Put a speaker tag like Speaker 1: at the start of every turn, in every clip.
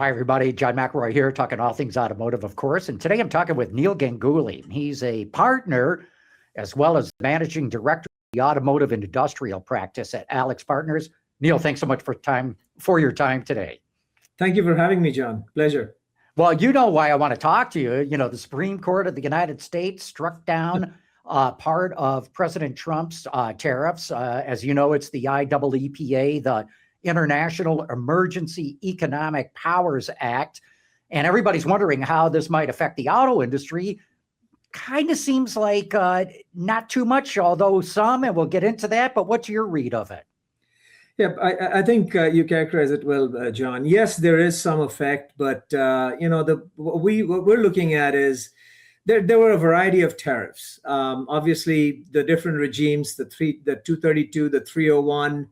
Speaker 1: Hi, everybody. John McElroy here, talking all things automotive, of course. And today I'm talking with Neal Ganguli. He's a partner as well as managing director of the Automotive Industrial Practice at AlixPartners. Neal, thanks so much for your time today.
Speaker 2: Thank you for having me, John. Pleasure.
Speaker 1: Well, you know why I want to talk to you. You know, the Supreme Court of the United States struck down part of President Trump's tariffs. As you know, it's the IEEPA, the International Emergency Economic Powers Act. And everybody's wondering how this might affect the auto industry. Kind of seems like not too much, although some, and we'll get into that. But what's your read of it?
Speaker 2: Yeah, I think you characterize it well, John. Yes, there is some effect, but what we're looking at is there were a variety of tariffs. Obviously, the different regimes, the 232, the 301,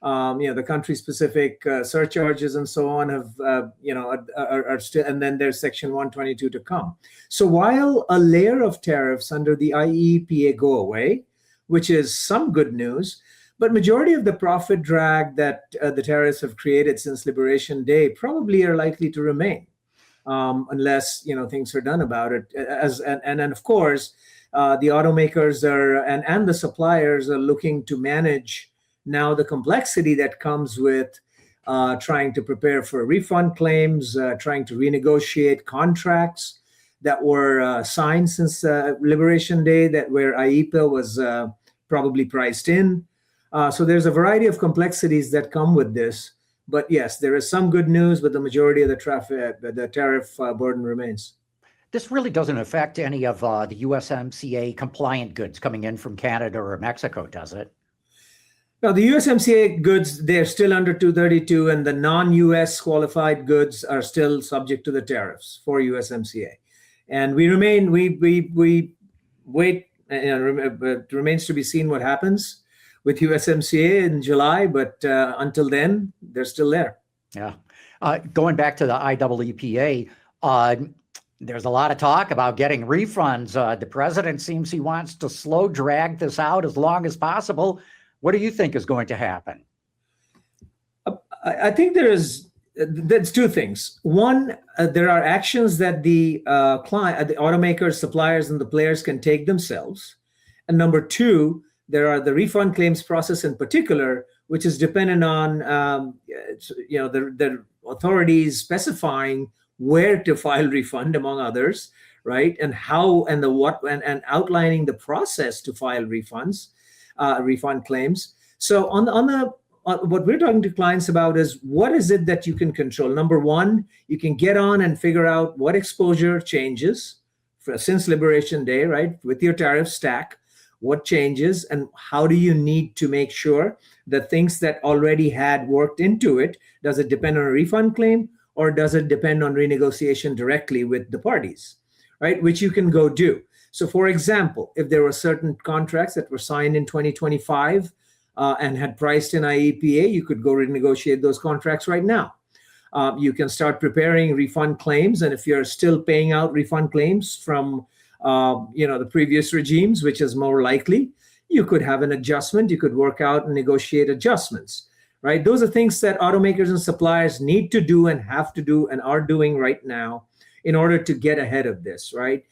Speaker 2: the country-specific surcharges and so on are still, and then there's Section 122 to come. So while a layer of tariffs under the IEEPA go away, which is some good news, but majority of the profit drag that the tariffs have created since Liberation Day probably are likely to remain, unless things are done about it. And of course, the automakers and the suppliers are looking to manage now the complexity that comes with trying to prepare for refund claims, trying to renegotiate contracts that were signed since Liberation Day, where IEEPA was probably priced in. So there's a variety of complexities that come with this. But yes, there is some good news, but the majority of the tariff burden remains.
Speaker 1: This really doesn't affect any of the USMCA compliant goods coming in from Canada or Mexico, does it?
Speaker 2: Now, the USMCA goods, they're still under 232, and the non-US qualified goods are still subject to the tariffs for USMCA. And we wait, it remains to be seen what happens with USMCA in July, but until then, they're still there.
Speaker 1: Yeah. Going back to the IEEPA, there's a lot of talk about getting refunds. The president seems he wants to slow drag this out as long as possible. What do you think is going to happen?
Speaker 2: I think there's two things. One, there are actions that the automakers, suppliers, and the players can take themselves. And number two, there are the refund claims process in particular, which is dependent on the authorities specifying where to file refund, among others, right? And how and the what and outlining the process to file refunds, refund claims. So what we're talking to clients about is what is it that you can control. Number one, you can get on and figure out what exposure changes since Liberation Day, right? With your tariff stack. What changes and how do you need to make sure that things that already had worked into it, does it depend on a refund claim or does it depend on renegotiation directly with the parties, right? Which you can go do. So for example, if there were certain contracts that were signed in 2025 and had priced in IEEPA, you could go renegotiate those contracts right now. You can start preparing refund claims. And if you're still paying out refund claims from the previous regimes, which is more likely, you could have an adjustment. You could work out and negotiate adjustments, right? Those are things that automakers and suppliers need to do and have to do and are doing right now in order to get ahead of this, right?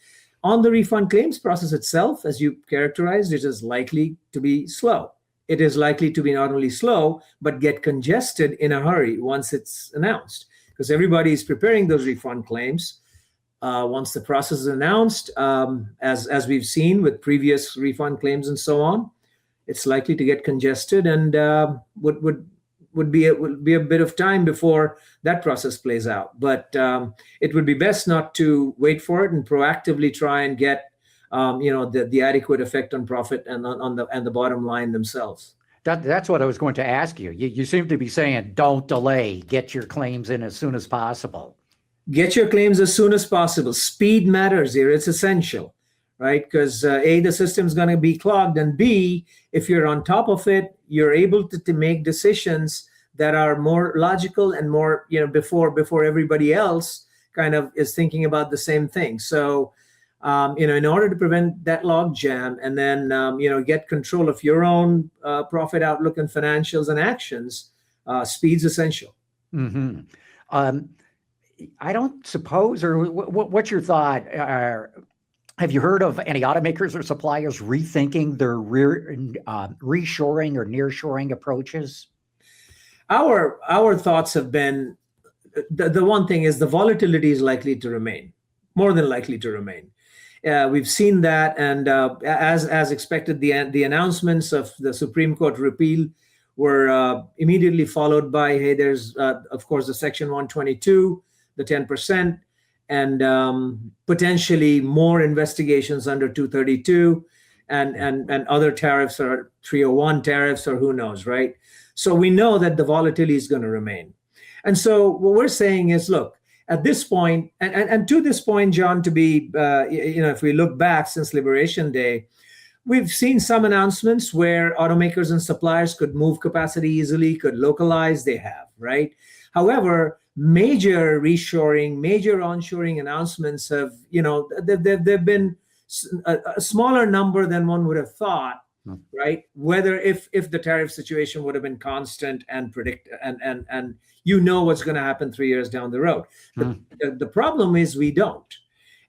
Speaker 2: On the refund claims process itself, as you characterized, it is likely to be slow. It is likely to be not only slow, but get congested in a hurry once it's announced, because everybody is preparing those refund claims. Once the process is announced, as we've seen with previous refund claims and so on, it's likely to get congested and would be a bit of time before that process plays out. But it would be best not to wait for it and proactively try and get the adequate effect on profit and on the bottom line themselves.
Speaker 1: That's what I was going to ask you. You seem to be saying don't delay, get your claims in as soon as possible.
Speaker 2: Get your claims as soon as possible. Speed matters here. It's essential, right? Because A, the system's going to be clogged, and B, if you're on top of it, you're able to make decisions that are more logical and more, before everybody else kind of is thinking about the same thing. So, in order to prevent that log jam and then, get control of your own profit outlook and financials and actions, speed's essential.
Speaker 1: Mm-hmm. I don't suppose, or what's your thought? Have you heard of any automakers or suppliers rethinking their reshoring or nearshoring approaches?
Speaker 2: Our thoughts have been the one thing is the volatility is likely to remain, more than likely to remain. We've seen that, and as expected, the announcements of the Supreme Court repeal were immediately followed by, hey, there's of course the Section 122, the 10%, and potentially more investigations under 232, and other tariffs or 301 tariffs or who knows, right? So we know that the volatility is going to remain. And so what we're saying is, look, at this point, and to this point, John, to be, if we look back since Liberation Day, we've seen some announcements where automakers and suppliers could move capacity easily, could localize, they have, right? However, major reshoring, major onshoring announcements have, they've been a smaller number than one would have thought, right? Whether if the tariff situation would have been constant and predict and what's going to happen 3 years down the road. The problem is we don't.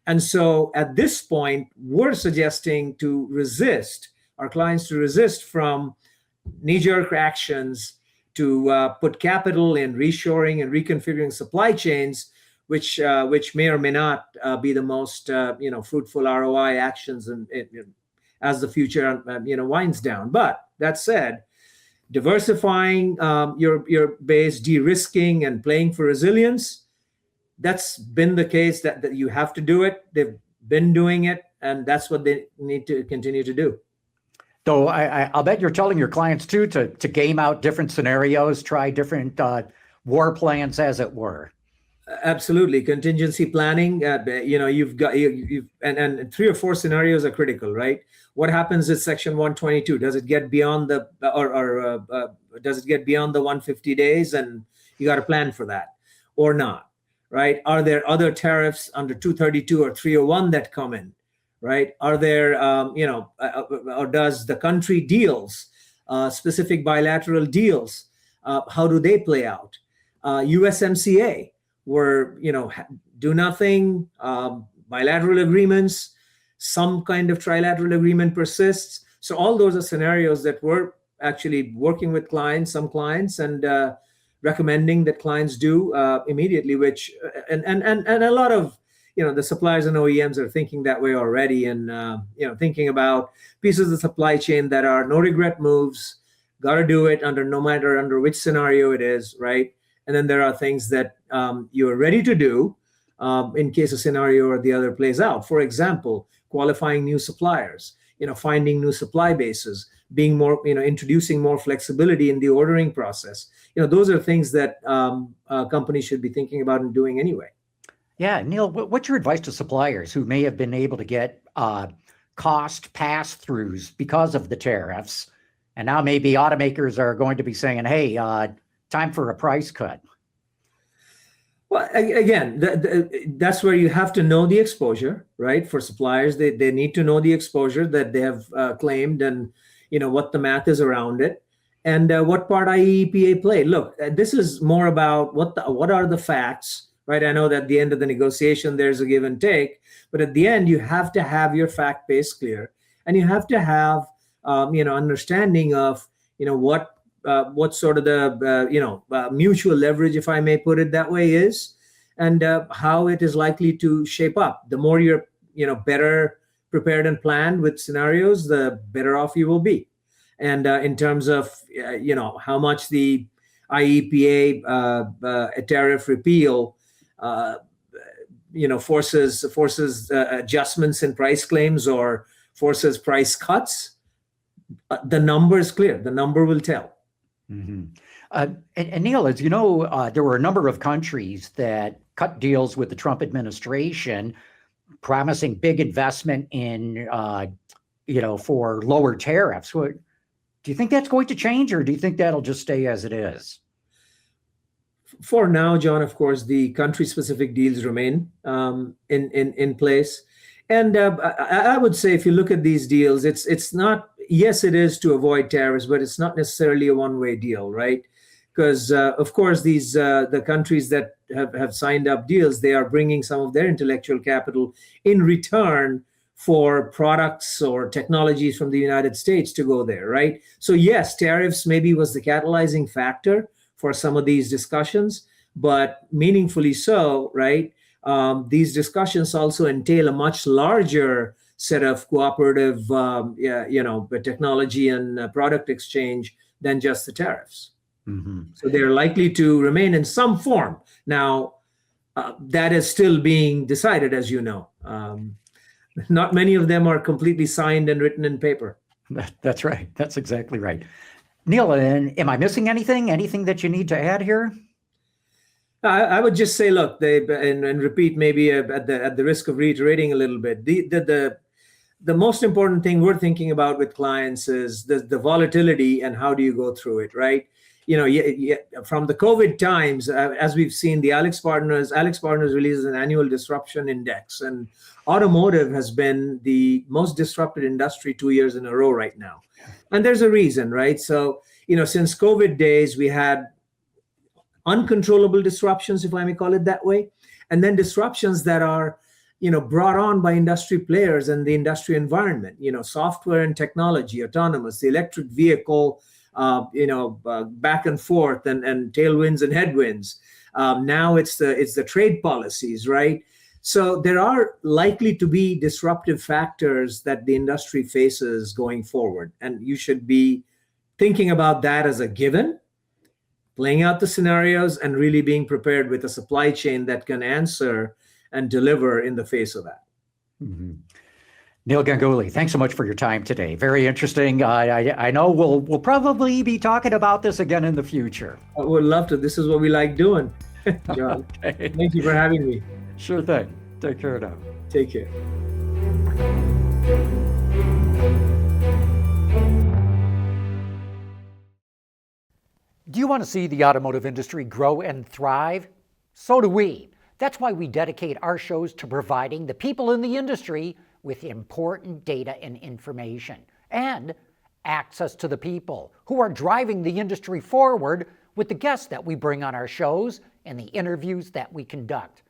Speaker 2: And so at this point, we're suggesting to resist, our clients to resist from knee-jerk actions to put capital in reshoring and reconfiguring supply chains, which may or may not be the most fruitful ROI actions as the future winds down. But that said, diversifying your base, de-risking, and playing for resilience, that's been the case that you have to do it. They've been doing it, and that's what they need to continue to do.
Speaker 1: So I'll bet you're telling your clients too to game out different scenarios, try different war plans, as it were.
Speaker 2: Absolutely, contingency planning. You've got and 3 or 4 scenarios are critical, right? What happens with Section 122? Does it get beyond the does it get beyond the 150 days, and you got to plan for that, or not, right? Are there other tariffs under 232 or 301 that come in, right? Are there or does the country deals, specific bilateral deals, how do they play out? USMCA, where do nothing, bilateral agreements, some kind of trilateral agreement persists. So all those are scenarios that we're actually working with some clients, and recommending that clients do immediately. Which and a lot of the suppliers and OEMs are thinking that way already, and thinking about pieces of the supply chain that are no regret moves, got to do it no matter under which scenario it is, right? And then there are things that you're ready to do in case a scenario or the other plays out. For example, qualifying new suppliers, finding new supply bases, being more, introducing more flexibility in the ordering process. Those are things that companies should be thinking about and doing anyway.
Speaker 1: Yeah, Neal, what's your advice to suppliers who may have been able to get cost pass-throughs because of the tariffs, and now maybe automakers are going to be saying, hey, time for a price cut?
Speaker 2: Well, again, that's where you have to know the exposure, right? For suppliers, they need to know the exposure that they have claimed, and what the math is around it, and what part IEEPA played. Look, this is more about what are the facts, right? I know that at the end of the negotiation, there's a give and take, but at the end, you have to have your fact base clear, and you have to have understanding of what sort of the mutual leverage, if I may put it that way, is, and how it is likely to shape up. The more you're better prepared and planned with scenarios, the better off you will be. And in terms of how much the IEEPA tariff repeal forces adjustments in price claims or forces price cuts, the number is clear. The number will tell.
Speaker 1: Mm-hmm. And Neal, as you know, there were a number of countries that cut deals with the Trump administration, promising big investment in, for lower tariffs. Do you think that's going to change, or do you think that'll just stay as it is?
Speaker 2: For now, John, of course, the country-specific deals remain in place. And I would say, if you look at these deals, it's not. Yes, it is to avoid tariffs, but it's not necessarily a one-way deal, right? because of course the countries that have signed up deals, they are bringing some of their intellectual capital in return for products or technologies from the United States to go there, right? So yes, tariffs maybe was the catalyzing factor for some of these discussions, but meaningfully so, right? These discussions also entail a much larger set of cooperative, technology and product exchange than just the tariffs.
Speaker 1: Mm-hmm.
Speaker 2: So they're likely to remain in some form. Now, that is still being decided, as you know. Not many of them are completely signed and written in paper.
Speaker 1: That's right. That's exactly right. Neal, am I missing anything? Anything that you need to add here?
Speaker 2: I would just say, look, and repeat maybe at the risk of reiterating a little bit. The most important thing we're thinking about with clients is the volatility and how do you go through it, right? From the COVID times, as we've seen, the AlixPartners releases an annual disruption index, and automotive has been the most disrupted industry 2 years in a row right now. And there's a reason, right? So, since COVID days, we had uncontrollable disruptions, if I may call it that way, and then disruptions that are, brought on by industry players and the industry environment, software and technology, autonomous, the electric vehicle, back and forth and tailwinds and headwinds. Now it's the trade policies, right? So there are likely to be disruptive factors that the industry faces going forward. And you should be thinking about that as a given, playing out the scenarios and really being prepared with a supply chain that can answer and deliver in the face of that.
Speaker 1: Mm-hmm. Neal Ganguli, thanks so much for your time today. Very interesting. I know we'll probably be talking about this again in the future.
Speaker 2: I would love to. This is what we like doing, John.
Speaker 1: Okay.
Speaker 2: Thank you for having me.
Speaker 1: Sure thing. Take care now.
Speaker 2: Take care.
Speaker 1: Do you want to see the automotive industry grow and thrive? So do we. That's why we dedicate our shows to providing the people in the industry with important data and information, and access to the people who are driving the industry forward with the guests that we bring on our shows and the interviews that we conduct.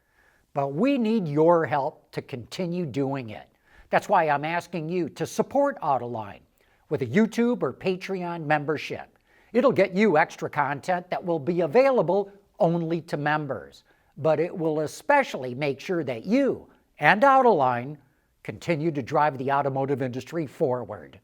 Speaker 1: But we need your help to continue doing it. That's why I'm asking you to support Autoline with a YouTube or Patreon membership. It'll get you extra content that will be available only to members, but it will especially make sure that you and Autoline continue to drive the automotive industry forward.